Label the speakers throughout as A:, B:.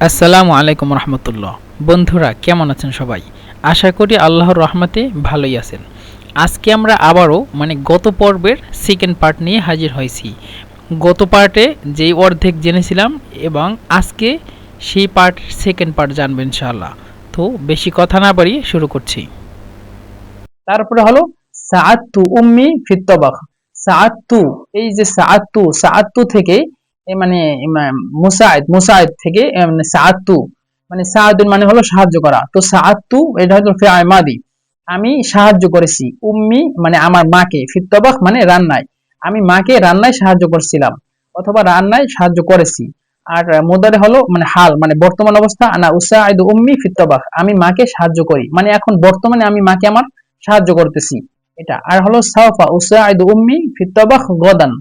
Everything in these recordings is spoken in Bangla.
A: আসসালামু আলাইকুম রহমতুল্লাহ। বন্ধুরা কেমন আছেন সবাই? আশা করি আল্লাহর রহমতে ভালোই আছেন। আজকে আমরা আবারও গত পর্বের সেকেন্ড পার্ট নিয়ে হাজির হয়েছি। গত পার্টে যেই অর্ধেক জেনেছিলাম এবং আজকে সেই সেকেন্ড পার্ট জানবেন ইনশাআল্লাহ। তো বেশি কথা না বাড়িয়ে শুরু করছি।
B: তারপরে হলো সাআত্তু উম্মি ফিত তাবাখ। সাআত্তু, এই যে সাআত্তু থেকে মুসাইদ থেকে সাআত্তু সাআদুন মানে হলো সাহায্য করা। তো সাআত্তু এটা হলো ফিআল মাদি। আমি সাহায্য করেছি উম্মি মানে আমার মাকে, ফিত তাবাখ মানে রান্নায়। আমি মাকে রান্নায় সাহায্য করছিলাম অথবা রান্নায় সাহায্য করেছি। আর মুদারে হলো হাল মানে বর্তমান অবস্থা, আনা উসাইদু উম্মি ফিত তাবাখ, আমি মাকে সাহায্য করি মানে এখন বর্তমানে আমি মাকে আমার সাহায্য করতেছি এটা। আর হলো সাওফা উসাইদু উম্মি ফিত তাবাখ গদান,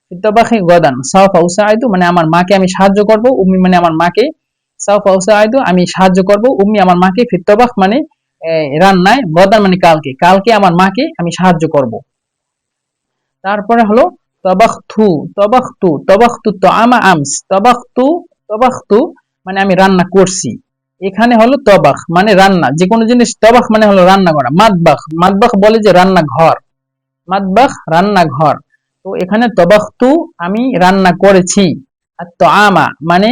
B: ফিত তাবাখি গদান। সাওফা উসাইদু মানে আমার মাকে আমি সাহায্য করব, উম্মি মানে আমার মাকে, সাওফা উসাইদু আমি সাহায্য করব উম্মি আমার মাকে, ফিত তাবাখ মানে রান্নায়, গদান মানে কালকে, কালকে আমার মাকে আমি সাহায্য করব। তারপরে হলো তবাখতু, তবাখতু তো আমা আমস, তবাখতু মানে আমি রান্না করছি। এখানে হলো তবাখ মানে রান্না, যে কোনো জিনিস তবাখ মানে হলো রান্না করা। মাতবাখ বলে যে রান্নাঘর, মাতবাখ রান্নাঘর। তো এখানে তবাখতু আমি রান্না করেছি। আর তোআমা মানে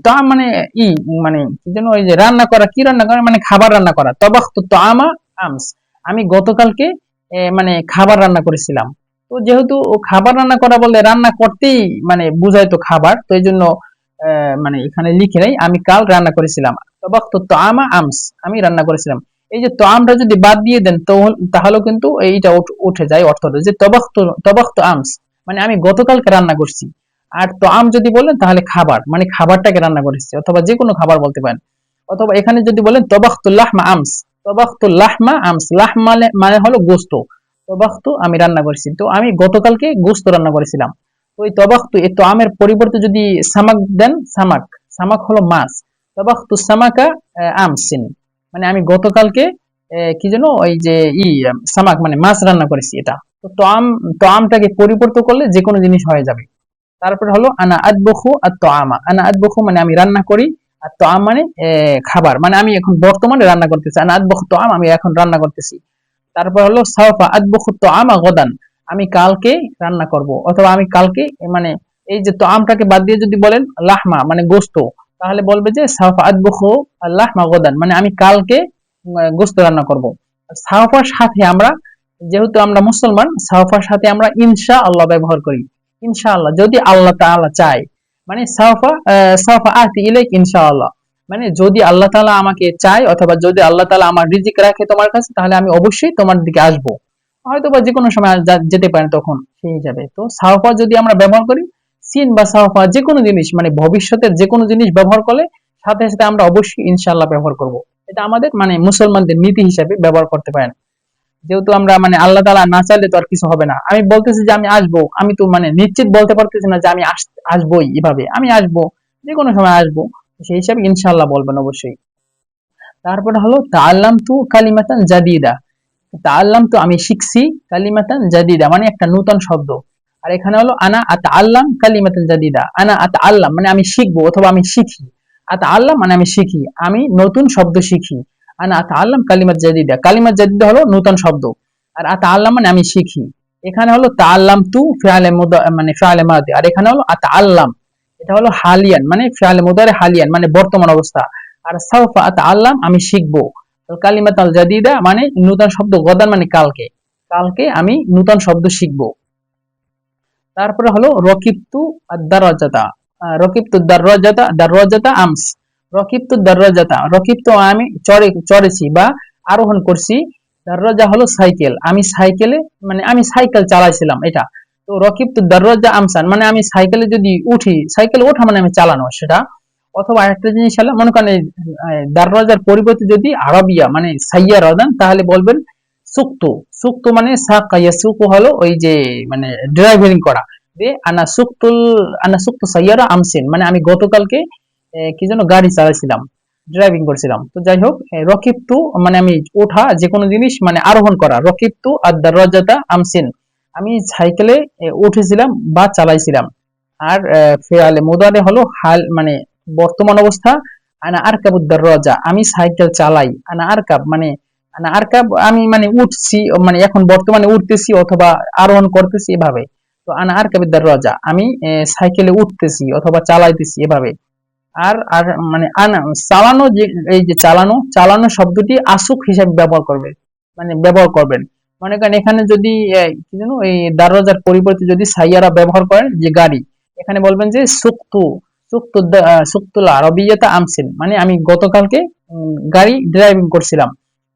B: তোআম মানে ই মানে কি যেন, ওই যে রান্না করা, কি রান্না করা মানে খাবার রান্না করা। তবাখতু তোআমা আমস, আমি গতকালকে খাবার রান্না করেছিলাম। তো যেহেতু খাবার রান্না করা বলে রান্না করতেই বুঝায় তো খাবার, তো এই জন্য এখানে লিখে নাই, আমি কাল রান্না করেছিলাম। তবাখতু তোআমা আমস, আমি রান্না করেছিলাম। এই যে তোআমটা যদি বাদ দিয়ে দেন তো তাহলেও কিন্তু এইটা উঠে যায় অর্থটা, যে তবাখতু আমস মানে আমি গতকালকে রান্না করছি। আর তোআম যদি বলেন তাহলে খাবার মানে খাবারটাকে রান্না করেছি, অথবা যে কোনো খাবার বলতে পারেন। অথবা এখানে যদি বলেন তবাখতুল লাহমা আমস, তবাখতুল লাহমা আমস, লাহম মানে হলো গোস্ত, তবাখতু আমি রান্না করেছি, তো আমি গতকালকে গোস্ত রান্না করেছিলাম। তো এই তবাখতু এই তোআমের পরিবর্তে যদি সামাক দেন, সামাক, সামাক হলো মাছ, তবাখতু সামাকা আমসিন মানে আমি গতকালকে কি যেন ওই যে সামাক মানে মাছ রান্না করেছি এটা। তো তোআমটাকে পরিবর্তন করলে যে কোনো জিনিস হয়ে যাবে। তারপরে হলো আনা আতবখু আত-তোআমা, আনা আতবখু মানে আমি রান্না করি, আর তোআম মানে খাবার মানে আমি এখন বর্তমানে রান্না করতেছি। আনা আতবখু তোআম, আমি এখন রান্না করতেছি। তারপর হলো সাওফা আতবখু তোআমা গদান, আমি কালকে রান্না করব, অথবা আমি কালকে মানে এই যে তোআমটাকে বাদ দিয়ে যদি বলেন লাহমা মানে গোস্ত, তাহলে বলবে যে সাওফা আতবখু লাহমা গদান মানে আমি কালকে গোস্ত রান্না করব। সাওফার সাথে আমরা, যেহেতু আমরা মুসলমান, সাওফার সাথে আমরা ইনশাআল্লাহ ব্যবহার করি। ইনশাআল্লাহ যদি আল্লাহ তাআলা চায়, মানে সাওফা আতি ইলাইক ইনশাআল্লাহ মানে যদি আল্লাহ তাআলা আমাকে চায়, অথবা যদি আল্লাহ তাআলা আমার রিজিক রাখে তোমার কাছে, তাহলে আমি অবশ্যই তোমার দিকে আসব। হয়তো বা যে কোনো সময় যেতে পারে তখন, সেই হিসাবে। তো সাওফা যদি আমরা ব্যবহার করি, সিন বা সাওফা যে কোনো জিনিস মানে ভবিষ্যতের যে কোনো জিনিস ব্যবহার করলে সাথে সাথে আমরা অবশ্যই ইনশাআল্লাহ ব্যবহার করব। এটা আমাদের মুসলমানদের নীতি হিসাবে ব্যবহার করতে পারেন। যেহেতু আমরা আল্লাহ তাআলা না চাইলে তো আর কিছু হবে না। আমি বলতেছি যে আমি আসবো, আমি তো নিশ্চিত বলতে পারতেছি না যে আমি আসবোই, এভাবে আমি আসবো, যে কোনো সময় আসবো, সেই হিসাবে ইনশাআল্লাহ বলবেন অবশ্যই। তারপরে হলো তাআল্লামতু কালিমাতান জাদিদা, তাআল্লামতু আমি শিখছি, কালিমাতান জাদিদা মানে একটা নতুন শব্দ। আর এখানে হলো আনা আতাআল্লাম কালিমাতান জাদিদা, আনা আতাআল্লাম মানে আমি শিখবো অথবা আমি শিখি, আতাআল্লাম মানে আমি শিখি, আমি নতুন শব্দ শিখি। আনা আতাআল্লাম কালিমাত জাদিদা, কালিমাত জাদিদা হলো নতুন শব্দ, আর আতাআল্লাম মানে আমি শিখি। এখানে হলো তাআল্লামতু ফিআলে মানে ফিআলে মাদি, আর এখানে হলো আতাআল্লাম, এটা হলো হালিয়ান মানে ফিআলে মুদারি হালিয়ান মানে বর্তমান অবস্থা। আর সাউফা আতাআল্লাম আমি শিখবো। কালিমাত আল জাদিদা মানে নূতন শব্দ, গদান মানে কালকে, কালকে আমি নূতন শব্দ শিখবো। তারপরে হলো রকিবতু আদ-দারাজাতা, রকিবতু দাররাজাতা আমস, রকিবতু দাররাজাতা, রকিবতু আমি চড়েছি বা আরোহণ করছি। দাররাজা হলো সাইকেল, আমি সাইকেলে মানে আমি সাইকেল চালাইছিলাম এটা। তো রকিবতু দাররাজা আমসান মানে আমি সাইকেলে যদি উঠি, সাইকেলে ওঠা মানে আমি চালানো সেটা। অথবা আরেকটা জিনিস হলো, মনে করেন দাররাজার পরিবর্তে যদি আরবিয়া মানে সাইয়ারা দেন, তাহলে বলবেন সুকতু, সুকতু মানে সাকা ইয়াসুকু হলো ওই যে ড্রাইভিং করা। যে আনা সুকতু সাইয়ারা আমসিন মানে আমি গতকালকে কি যেন গাড়ি চালাইছিলাম, ড্রাইভিং করছিলাম। তো যাই হোক, রকিবতু মানে আমি ওঠা, যে কোনো জিনিস আরোহণ করা। রকিবতু আদ-দাররাজাতা আমসিন, আমি সাইকেলে উঠেছিলাম বা চালাইছিলাম। আর ফেয়ালে মুদারে হলো হাল মানে বর্তমান অবস্থা। আনা আরকাবুদ দাররাজা, আমি সাইকেল চালাই। আনা আরকাব আমি মানে উঠছি, মানে এখন বর্তমানে উঠতেছি অথবা আরোহণ করতেছি এভাবে। তো আনা আরকাবুদ দাররাজা, আমি সাইকেলে উঠতেছি অথবা চালাইতেছি এভাবে। আর আর মানে চালানো, যে এই যে চালানো, চালানো শব্দটি আসুক হিসাবে ব্যবহার করবে, মানে ব্যবহার করবেন। মনে করেন এখানে যদি কি জানো এই দারওয়াজার পরিবর্তে যদি সাইয়ারা ব্যবহার করেন, যে গাড়ি, এখানে বলবেন যে সুকতুল আরবিয়াতা আমসিন, মানে আমি গতকালকে গাড়ি ড্রাইভিং করছিলাম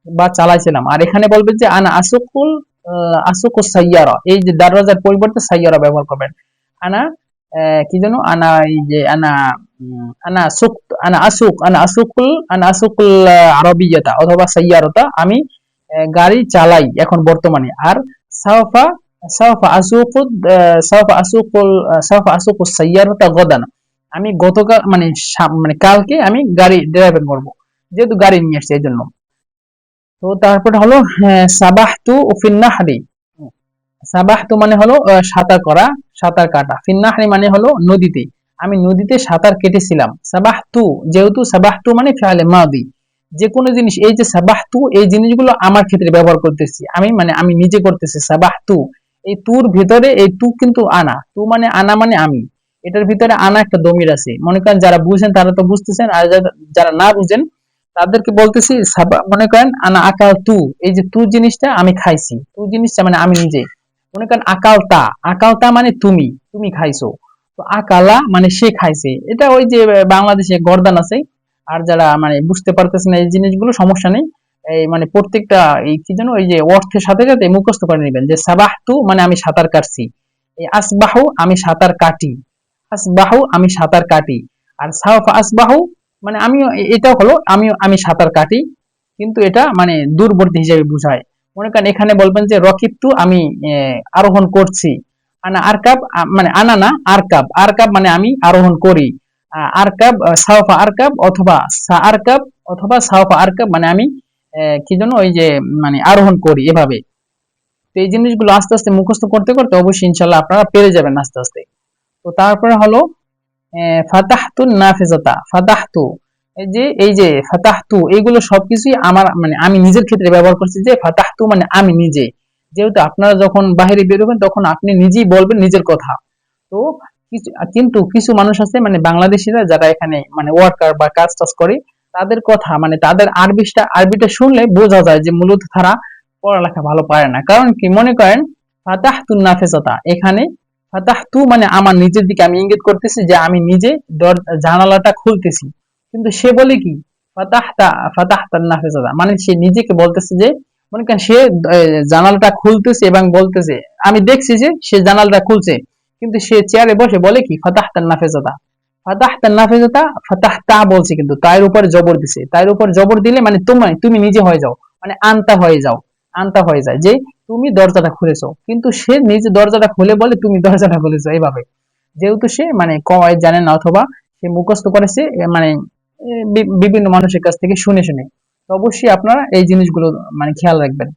B: বা চালাইছিলাম। আর এখানে বলবেন যে আনা আসুকুস সাইয়ারা, এই যে দারওয়াজার পরিবর্তে সাইয়ারা ব্যবহার করবেন। আনা কি যেন আনা এই যে আনা আনা আসুকুল আরবিয়াতা অথবা সাইয়ারাতা, আমি গাড়ি চালাই এখন বর্তমানে। আর সাওফা সাওফা আসুকু সাওফা আসুকুস সাইয়ারাতা গদান, আমি গতকাল মানে মানে কালকে আমি গাড়ি ড্রাইভিং করব, যেহেতু গাড়ি নিয়ে আসছে এই জন্য। তো তারপরে হলো সাবাহতু ফিন নাহরি। সাবাহতু মানে হলো সাঁতার করা, সাঁতার কাটা। ফিন নাহরি মানে হলো নদীতে, আমি নদীতে সাঁতার কেটেছিলাম। সাবাহতু, যেহেতু সাবাহতু মানে ফি'লে মাদি, যে কোনো জিনিস, এই যে সাবাহতু, এই জিনিসগুলো আমার ক্ষেত্রে ব্যবহার করতেছি আমি, মানে আমি নিজে করতেছি। সাবাহতু, এই তুর ভিতরে এই তু কিন্তু আনা, তু মানে আনা মানে আমি, এটার ভিতরে আনা একটা দমির আছে। মনে করেন যারা বুঝেন তারা তো বুঝতেছেন, আর যারা না বুঝেন তাদেরকে বলতেছি মনে করেন আনা আকাল তু, এই যে তু জিনিসটা আমি খাইছি, তু জিনিসটা মানে আমি নিজে। মনে করেন আকালতা, আকালতা মানে তুমি, তুমি খাইছো। তো আকালা মানে সে খাইছে, এটা ওই যে বাংলাদেশে গর্দান আছে। আর যারা মানে বুঝতে পারতেছে না এই জিনিসগুলো, সমস্যা নেই, এই মানে প্রত্যেকটা এই কি যেন ওই যে অর্থের সাথে সাথে মুখস্থ করে নেবেন, যে সাবাহতু মানে আমি সাঁতার কাটছি, এই আসবাহু আমি সাঁতার কাটি, আসবাহু আমি সাঁতার কাটি। আর সাওফা আসবাহু মানে আমি, এটাও হলো আমি সাঁতার কাটি, কিন্তু এটা মানে দূরবর্তী হিসেবে বোঝায়। মনে করেন এখানে বলবেন যে রকিবতু আমি আরোহণ করছি। আনা আরকাব মানে আনা না আরকাব, আরকাব মানে আমি আরোহণ করি। আরকাব সাওফা আরকাব অথবা সা আরকাব অথবা সাওফা আরকাব মানে আমি কি যেন ওই যে মানে আরোহণ করি এভাবে। তো এই জিনিসগুলো আস্তে আস্তে মুখস্থ করতে করতে অবশ্যই ইনশাল্লাহ আপনারা পেরে যাবেন আস্তে আস্তে। তো তারপরে হলো ফাতাহতু নাফিজাতা, ফাতাহতু, এই যে ফাতাহতু, এগুলো সবকিছুই আমার মানে আমি নিজের ক্ষেত্রে ব্যবহার করছি, যে ফাতাহতু মানে আমি নিজে। যেহেতু আপনারা যখন বাইরে বের হবেন তখন আপনি নিজেই বলবেন নিজের কথা। তো কিন্তু কিছু মানুষ আছে মানে বাংলাদেশিরা যারা এখানে মানে ওয়ার্কার বা কাজ টাজ করে, তাদের কথা মানে তাদের আরবিটা শুনলে বোঝা যায় যে মূলত তারা পড়ালেখা ভালো পারে না। কারণ কি, মনে করেন ফাতাহতু নাফিজাতা, এখানে ফাতাহতু মানে আমার নিজের দিকে আমি ইঙ্গিত করতেছি যে আমি নিজে জানালাটা খুলতেছি, কিন্তু সে বলে কি ফাতাহতা নাফিজাতা, মানে সে নিজেকে বলতেছে যে, মনে করেন সে জানালাটা খুলতেছে এবং বলতেছে, আমি দেখছি যে সে জানালাটা খুলছে, কিন্তু সে চেয়ারে বসে বলে কি ফাতাহতা নাফিজাতা, ফাতাহতা নাফিজাতা, ফাতাহতা বলছে কিন্তু তার উপরে জবর দিছে, তার উপর জবর দিলে মানে তুমি নিজে হয়ে যাও, মানে আনতা হয়ে যাও, আনতা হয়ে যায় যে তুমি দরজাটা খুলেছো, কিন্তু সে নিজে দরজাটা খুলে বলে তুমি দরজাটা খুলেছো এইভাবে। যেহেতু সে মানে কয় জানে না অথবা সে মুখস্থ করেছে মানে বিভিন্ন মানুষের কাছ থেকে শুনে শুনে। তো অবশ্যই আপনারা এই জিনিসগুলো মানে খেয়াল রাখবেন।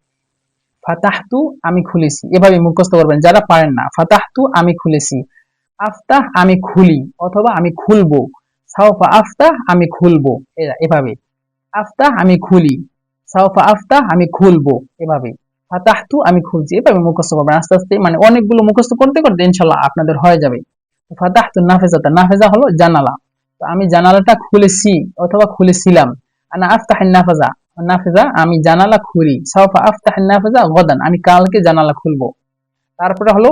B: ফাতাহতু আমি খুলেছি, এভাবে মুখস্থ করবেন যারা পারেন না। ফাতাহতু আমি খুলেছি, আফতাহ আমি খুলি অথবা আমি খুলবো, সাওফা আফতাহ আমি খুলবো, এভাবে। আফতাহ আমি খুলি, সাওফা আফতাহ আমি খুলবো, এভাবে। ফাতাহতু আমি খুলছি, এভাবে মুখস্থ করবেন আস্তে আস্তে, মানে অনেকগুলো মুখস্থ করতে করতে ইনশাল্লাহ আপনাদের হয়ে যাবে। ফাতাহতু নাফিজাতা, নাফিজা হলো জানালা, তো আমি জানালাটা খুলেছি অথবা খুলেছিলাম। আনা আফতাহিন নাফিজা, নাফিজা আমি জানালা খুলি। সাওফা আফতাহিন নাফিজা গদান, আমি কালকে জানালা খুলবো। তারপরে হলো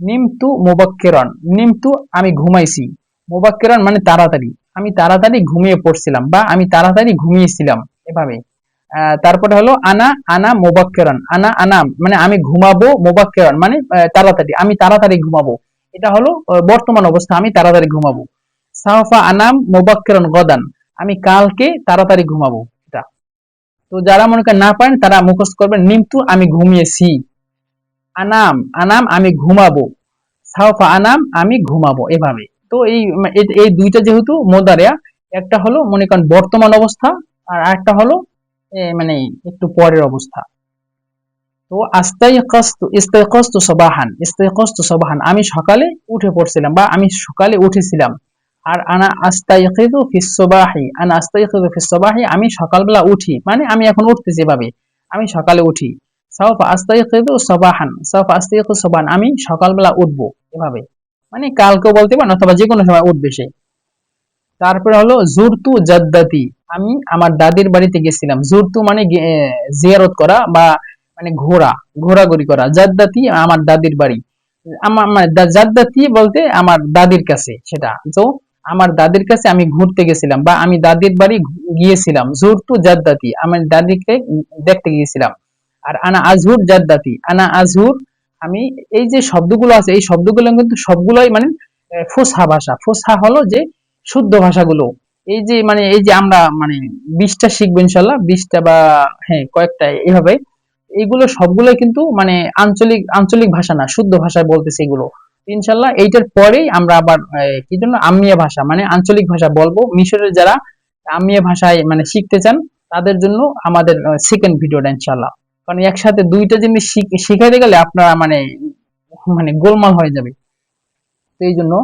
B: নিমতু মুবাক্কিরান, নিমতু আমি ঘুমাইছি, মুবাক্কিরান মানে তাড়াতাড়ি, আমি তাড়াতাড়ি ঘুমিয়ে পড়ছিলাম বা আমি তাড়াতাড়ি ঘুমিয়েছিলাম, এভাবে। তারপরে হলো আনা আনা মুবাক্কিরান, আনা আনা মানে আমি ঘুমাবো, মুবাক্কিরান মানে তাড়াতাড়ি, আমি তাড়াতাড়ি ঘুমাবো, এটা হলো বর্তমান অবস্থা, আমি তাড়াতাড়ি ঘুমাবো। সাওফা আনাম মুবাক্কিরান গদান, আমি কালকে তাড়াতাড়ি ঘুমাবো, এটা। তো যারা মনে করেন না পারেন তারা মুখস্থ করবেন নিমতু আমি ঘুমিয়েছি, আনাম আনাম আমি ঘুমাবো, সাওফা আনাম আমি ঘুমাবো, এভাবে। তো এই দুইটা যেহেতু মোদারেয়া, একটা হলো মনে করেন বর্তমান অবস্থা, আর একটা হলো মানে একটু পরের অবস্থা। তো ইস্তাইকাস্তু সাবাহান, ইস্তাইকাস্তু সাবাহান আমি সকালে উঠে পড়ছিলাম বা আমি সকালে উঠেছিলাম। আর আনা আস্তাইকিযু ফিস সুবাহি, আনা আস্তাইকিযু ফিস সুবাহি, আমি সকালবেলা উঠি, মানে আমি এখন উঠতেছি এভাবে, আমি সকালে উঠি। সাউফা আস্তাইকিযু সাবাহান, সাউফা আস্তাইকিযু সাবাহান, আমি সকালবেলা উঠবো এভাবে, মানে কালকেও বলতে পারেন অথবা যে কোনো সময় উঠবে সে। তারপরে হলো জুরতু জাদ্দাতি, আমি আমার দাদির বাড়িতে গেছিলাম। জুরতু মানে জিয়ারত করা বা মানে ঘোরাঘুরি করা। জাদ্দাতি আমার দাদির বাড়ি, আমার মানে জাদ্দাতি বলতে আমার দাদির কাছে সেটা। তো আমার দাদির কাছে আমি ঘুরতে গেছিলাম বা আমি দাদির বাড়ি গিয়েছিলাম। জুরতু জাদ্দাতি, আমার দাদিকে দেখতে গিয়েছিলাম। আর আনা আজহুর জাদ্দাতি, আনা আজহুর, আমি, এই যে শব্দগুলো আছে এই শব্দগুলো কিন্তু সবগুলোই মানে ফুসহা ভাষা। ফুসহা হলো যে শুদ্ধ ভাষাগুলো। এই যে মানে এই যে আমরা মানে 20টা শিখবো ইনশাল্লাহ, 20টা বা হ্যাঁ কয়েকটা এইভাবে। এইগুলো সবগুলোই কিন্তু মানে আঞ্চলিক আঞ্চলিক ভাষা না, শুদ্ধ ভাষায় বলতেছে এগুলো। ইনশাল্লাহ এইটার পরেই আমরা আবার কি জন্য আম্মিয়া ভাষা মানে আঞ্চলিক ভাষা বলবো। মিশরের যারা আম্মিয়া ভাষায় মানে শিখতে চান তাদের জন্য আমাদের সেকেন্ড ভিডিওটা ইনশাল্লাহ। কারণ একসাথে দুইটা জিনিস শিখাইতে গেলে আপনারা মানে মানে গোলমাল হয়ে যাবে। তো এই জন্য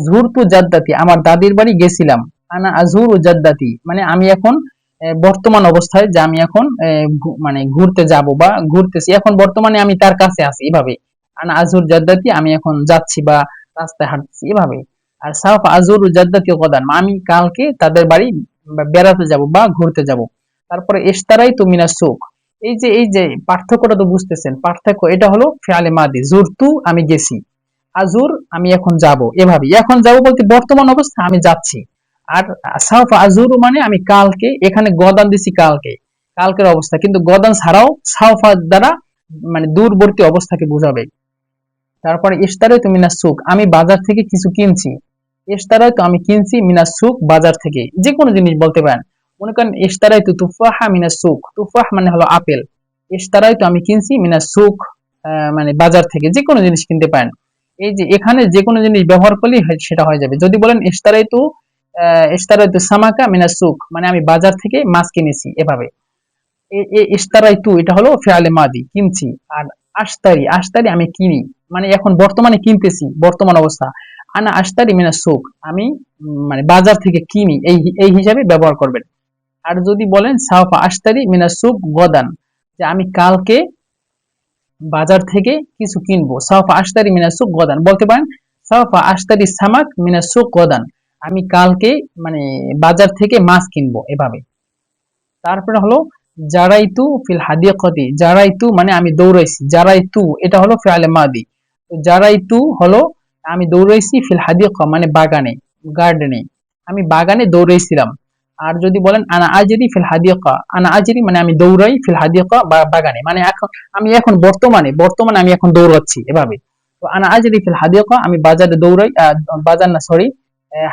B: জুরতু জাদ্দাতি, আমার দাদির বাড়ি গেছিলাম। আনা আজুরু জাদ্দাতি, মানে আমি এখন বর্তমান অবস্থায় যে আমি এখন মানে ঘুরতে যাব বা ঘুরতেছি, এখন বর্তমানে আমি তার কাছে আছি এভাবে। আনা আজুর জাদ্দাতি, আমি এখন যাচ্ছি বা রাস্তায় হাঁটছি এভাবে। আর সাউফ আজুরু জাদ্দাতি গদান, আমি কালকে তাদের বাড়ি বেড়াতে যাব বা ঘুরতে যাব। তারপরে ইশতারাই তু মিনাস সুক, এই যে পার্থক্যটা তো বুঝতেছেন, পার্থক্য এটা হলো ফিআলে মাদি। জুরতু আমি গেছি, আজুর আমি এখন যাব এভাবে। এখন যাব বলতে বর্তমান অবস্থা আমি যাচ্ছি। আর সাউফা আজুরু মানে আমি কালকে, এখানে গদান দিছি কালকে, কালকের অবস্থা, কিন্তু গদান ছাড়াও সাউফা দ্বারা মানে দূরবর্তী অবস্থাকে বোঝাবে। তারপরে ইশতারাইতু মিনাস সুক, আমি বাজার থেকে কিছু কিনছি। ইশতারাইতু আমি কিনছি, মিনাস সুক বাজার থেকে, যে কোনো জিনিস বলতে পারেন। মনে করেন ইশতারাইতু তুফাহা মিনাস সুক, তুফাহ মানে হলো আপেল। ইশতারাইতু আমি কিনছি, মিনাস সুক মানে বাজার থেকে, যে কোনো জিনিস কিনতে পারেন। এই যে এখানে যে কোনো জিনিস ব্যবহার করলেই সেটা হয়ে যাবে। যদি বলেন ইশতারাইতু ইশতারাইতু সামাকা মিনাস সুক, মানে আমি বাজার থেকে মাছ কিনেছি এভাবে। ইশতারাইতু এটা হলো ফিআলে মাদি, কিনছি। আর আশতারি, আশতারি আমি কিনি, মানে এখন বর্তমানে কিনতেছি, বর্তমান অবস্থা। আনা আশতারি মিনাস সুক, আমি মানে বাজার থেকে কিনি, এই এই হিসাবে ব্যবহার করবেন। আর যদি বলেন সাওফা আশতারি মিনাস সুক গদান, যে আমি কালকে বাজার থেকে কিছু কিনবো। সাওফা আশতারি মিনাস সুক গদান বলতে পারেন। সাওফা আশতারি সামাক মিনাস সুক গদান, আমি কালকে মানে বাজার থেকে মাছ কিনবো এভাবে। তারপরে হলো জারাইতু ফিল হাদিকতি, জারাইতু মানে আমি দৌড়াইছি। জারাইতু এটা হলো ফিআলে মাদি। তো জারাইতু হলো আমি দৌড়াইছি, ফিল হাদিকা মানে বাগানে, গার্ডেনে, আমি বাগানে দৌড়াইছিলাম। আর যদি বলেন আনা আজরি ফিল হাদিকা, আনা আজরি মানে আমি দৌড়াই, ফিল হাদিকা বা বাগানে, মানে এখন আমি এখন বর্তমানে আমি এখন দৌড়াচ্ছি এভাবে। তো আনা আজরি ফিল হাদিকা, আমি বাজারে দৌড়াই, বাজার না সরি,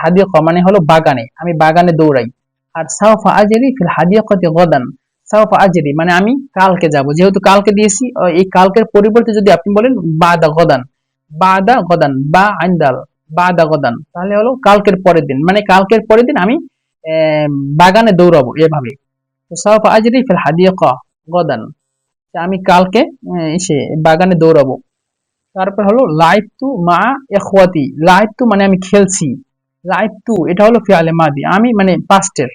B: হাদিকা মানে হলো বাগানে, আমি বাগানে দৌড়াই। আর সাওফা আজরি ফিল হাদিকাতি গদান, সাওফা আজরি মানে আমি কালকে যাব, যেহেতু কালকে দিয়েছি, এই কালকের পরিবর্তে যদি আপনি বলেন বাদা গদান, বাদা গদান বা আইন্দাল, বাদা গদান, তাহলে হলো কালকের পরের দিন, মানে কালকের পরের দিন আমি বাগানে দৌড়াবো এভাবে। তো সাওফা আজরি ফিল হাদিকা গদান, আমি কালকে এসে বাগানে দৌড়াবো। তারপর হলো লাইফ টু মা এখওয়াতি, লাইফ টু মানে আমি খেলছি। লাইফ টু এটা হলো ফিআলে মাদি, আমি মানে পাস্টের।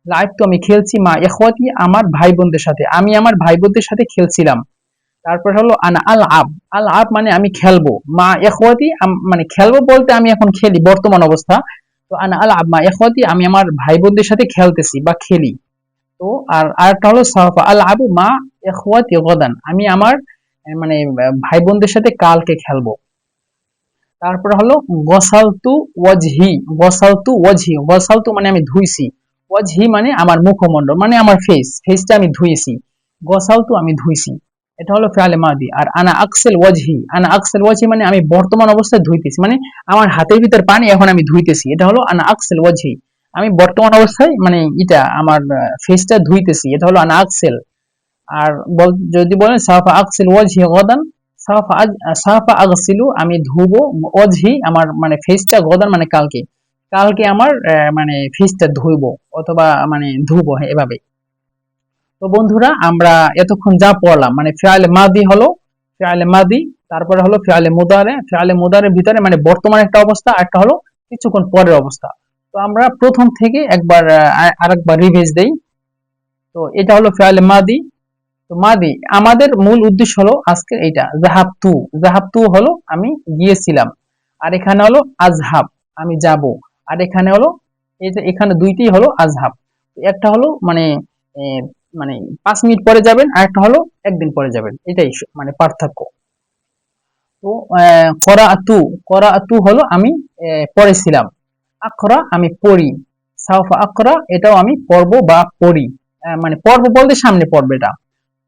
B: লাইফ টু আমি খেলছি, মা এখওয়াতি আমার ভাই বোনদের সাথে, আমি আমার ভাই বোনদের সাথে খেলছিলাম। তারপর হলো আনা আল আব, আল আব মানে আমি খেলবো। মা এখওয়াতি মানে খেলবো বলতে আমি এখন খেলি বর্তমান অবস্থা। তো আনা আল আব মা এখওয়াতি, আমি আমার ভাই বোনদের সাথে খেলতেছি বা খেলি। তো আর আরেকটা হলো সাফা আল আবু মা এখওয়াতি গদান, আমি আমার মানে ভাই বোনদের সাথে কালকে খেলবো। তারপরে হলো গসালতু ওয়াজহি, গসালতু ওয়াজহি, গসালতু মানে আমি ধুইছি, ওয়াজহি মানে আমার মুখমণ্ডল মানে আমার ফেসটা আমি ধুইছি। গসালতু আমি ধুইছি, এটা হলো ফিআলে মাদি। আর আনা আকসেল ওয়াজহি, আনা আকসেল ওয়াজহি মানে আমি বর্তমান অবস্থায় ধুইতেছি, মানে আমার হাতের ভিতর পানি এখন আমি ধুইতেছি, এটা হলো আনা আকসেল ওয়াজহি, আমি বর্তমান অবস্থায় মানে এটা আমার ফেসটা ধুইতেছি, এটা হলো আনা আকসেল। আর যদি বলেন সাফা আকসিল ওয়াজহি গদান, সাফা আগসিলু আমি ধুবো, ওয়াজহি আমার মানে ফেসটা, গদান মানে কালকে, কালকে আমার মানে ফেসটা ধুইবো অথবা মানে ধুবো, হ্যাঁ এভাবে। তো বন্ধুরা আমরা এতক্ষণ যা পড়লাম মানে ফিআলে মাদি হলো ফিআলে মাদি, তারপরে হলো ফিআলে মুদারে, ফিআলে মুদারের ভিতরে মানে বর্তমান একটা অবস্থা, আর একটা হলো কিছুক্ষণ পরের অবস্থা। তো আমরা প্রথম থেকে একবার আরেকবার রিভাইজ দেই। তো এটা হলো ফিআলে মাদি। তো মাদি আমাদের মূল উদ্দেশ্য হলো আজকে এইটা, যাহাবতু। যাহাবতু হলো আমি গিয়েছিলাম, আর এখানে হলো আজহাব আমি যাব, আর এখানে হলো এই যে এখানে দুইটি হলো আজহাব। একটা হলো মানে এ, মানে 5 মিনিট পরে যাবেন, আর একটা হলো একদিন পরে যাবেন, এটাই মানে পার্থক্য। তো করাআতু, করাআতু হলো আমি পড়েছিলাম, আকরা আমি পড়ি, সাউফা আকরা এটাও আমি পড়বো বা পড়ি। মানে পড়বো বলতে সামনে পড়বে এটা।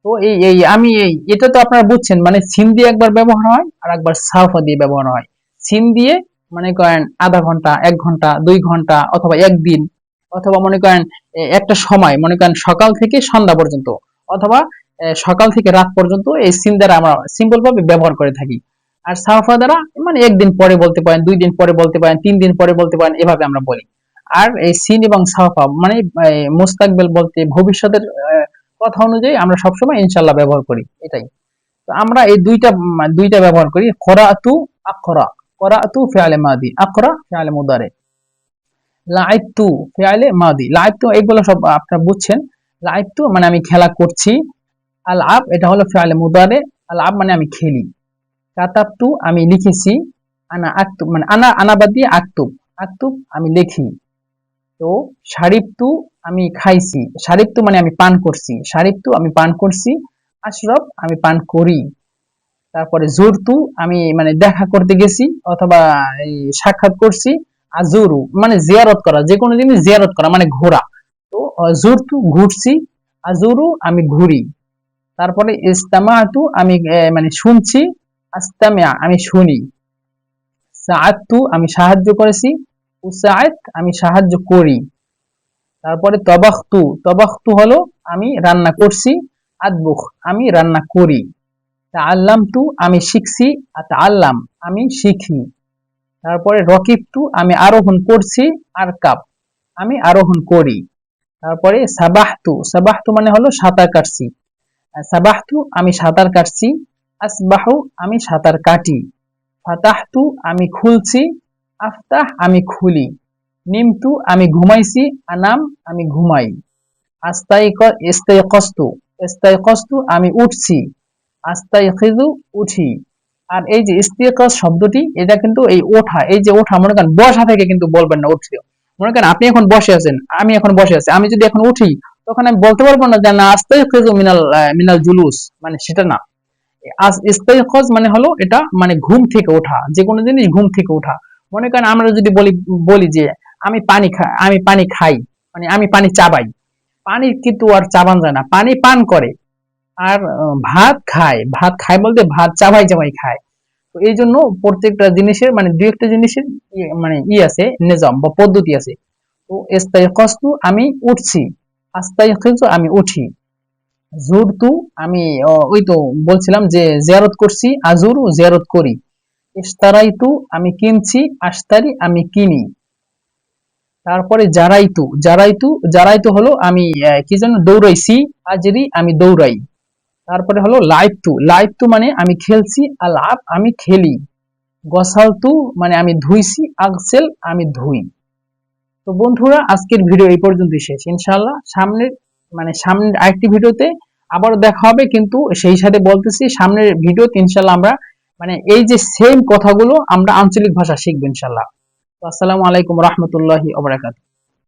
B: তো এই এই আমি এই এটা তো আপনারা বুঝছেন, মানে সিন দিয়ে একবার ব্যবহার হয় আর একবার সাউফা দিয়ে ব্যবহার হয়। সিন দিয়ে মনে করেন আধা ঘন্টা, 1 ঘন্টা, 2 ঘন্টা, অথবা একদিন, অথবা মনে করেন একটা সময়, মনে করেন সকাল থেকে সন্ধ্যা পর্যন্ত, অথবা সকাল থেকে রাত পর্যন্ত এই সিন দ্বারা আমরা সিম্পল ভাবে ব্যবহার করে থাকি। আর সাউফা দ্বারা মানে একদিন পরে বলতে পারেন, 2 দিন পরে বলতে পারেন, 3 দিন পরে বলতে পারেন, এভাবে আমরা বলি। আর এই সিন এবং সাউফা মানে মুস্তাকবেল বলতে ভবিষ্যতের কথা অনুযায়ী আমরা সবসময় ইনশাল্লাহ ব্যবহার করি, এটাই। তো আমরা এই দুইটা ব্যবহার করি, করাআতু, আকরা। করাআতু ফিআলে মাদি, আকরা ফিআলে মুদারে, লাআইবতু ফিআলে মাদি। লাআইবতু এগুলো সব আপনারা বুঝছেন। লাআইবতু মানে আমি খেলা করছি, আলআব এটা হলো ফিআলে মুদারে, আলআব মানে আমি খেলি। কাতাবতু আমি লিখেছি, আনা আক্তুব মানে আনা আনা বাদ দিয়ে আক্তুব, আক্তুব আমি লিখি। তো শারিবতু আমি খাইছি, শারিবতু মানে আমি পান করছি, শারিবতু আমি পান করছি, আশরাব আমি পান করি। তারপরে জুরতু আমি মানে দেখা করতে গেছি, অথবা এই সাক্ষাৎ করছি। আজুরু মানে জিয়ারত করা, যে কোনো জিনিস জিয়ারত করা মানে ঘোরা। তো জুরতু ঘুরছি, আজুরু আমি ঘুরি। তারপরে ইস্তামাতু আমি মানে শুনছি, আস্তামিয়া আমি শুনি। সাআদতু আমি সাহায্য করেছি, উসাআদ আমি সাহায্য করি। তারপরে তবাখতু, তবাখতু হলো আমি রান্না করছি, আতবুখ আমি রান্না করি। তাআল্লামতু আমি শিখছি, আতাআল্লাম আমি শিখি। তারপরে রকিবতু আমি আরোহণ করছি, আরকাব আমি আরোহণ করি। তারপরে সাবাহতু, সাবাহতু মানে হলো সাঁতার কাটছি, সাবাহতু আমি সাঁতার কাটছি, আসবাহু আমি সাঁতার কাটি। ফাতাহতু আমি খুলছি, আফতাহ আমি খুলি। নিমতু আমি ঘুমাইছি, আনাম আমি ঘুমাই। ইস্তাইকস্তু, ইস্তাইকস্তু আমি উঠছি, আস্তাইকিজু উঠি। আর এই যে ইস্তিয়কাজ শব্দটি, এটা কিন্তু এই ওঠা, এই যে ওঠা, মনে করেন বসা থেকে কিন্তু বলবেন না উঠছে। মনে করেন আপনি এখন বসে আছেন, আমি এখন বসে আছি, আমি যদি এখন উঠি, তখন আমি বলতে পারবো না যে না আস্তাইকিজু মিনাল মিনাল জুলুস, মানে সেটা না। ইস্তাইকাজ মানে হলো এটা মানে ঘুম থেকে ওঠা, যে কোনো জিনিস ঘুম থেকে ওঠা। মনে করেন আমরা যদি বলি বলি যে আমি পানি খাই, মানে আমি পানি চাবাই, পানি কিন্তু আর চাবান যায় না, পানি পান করে। আর ভাত খায়, ভাত খায় বলতে ভাত চাবাই চাবাই খায়। তো এই জন্য প্রত্যেকটা জিনিসের মানে দুই একটা জিনিসের মানে আছে, নিজাম বা পদ্ধতি আছে। তো ইস্তাইকাজতু আমি উঠছি, আস্তাইকিজু আমি উঠি। জুরতু আমি ওই তো বলছিলাম যে জিয়ারত করছি, আজুরু জিয়ারত করি। ইশতারাইতু আমি কিনছি, আশতারি আমি কিনি। তারপরে জারাইতু, জারাইতু, জারাইতু হলো আমি কি যেন দৌড়াইছি, আজরি আমি দৌড়াই। তারপরে হলো লাইবতু, লাইবতু মানে আমি খেলছি, আলআব আমি খেলি। গসালতু মানে আমি ধুইছি, আগসেল আমি ধুই। তো বন্ধুরা আজকের ভিডিও এই পর্যন্তই শেষ। ইনশাআল্লাহ সামনের আরেকটি ভিডিওতে আবারও দেখা হবে, কিন্তু সেই সাথে বলতেছি সামনের ভিডিওতে ইনশাআল্লাহ আমরা মানে এই যে সেম কথাগুলো আমরা আঞ্চলিক ভাষা শিখবো ইনশাআল্লাহ। তো আসসালামু আলাইকুম রাহমাতুল্লাহি ওয়া বারাকাতুহু।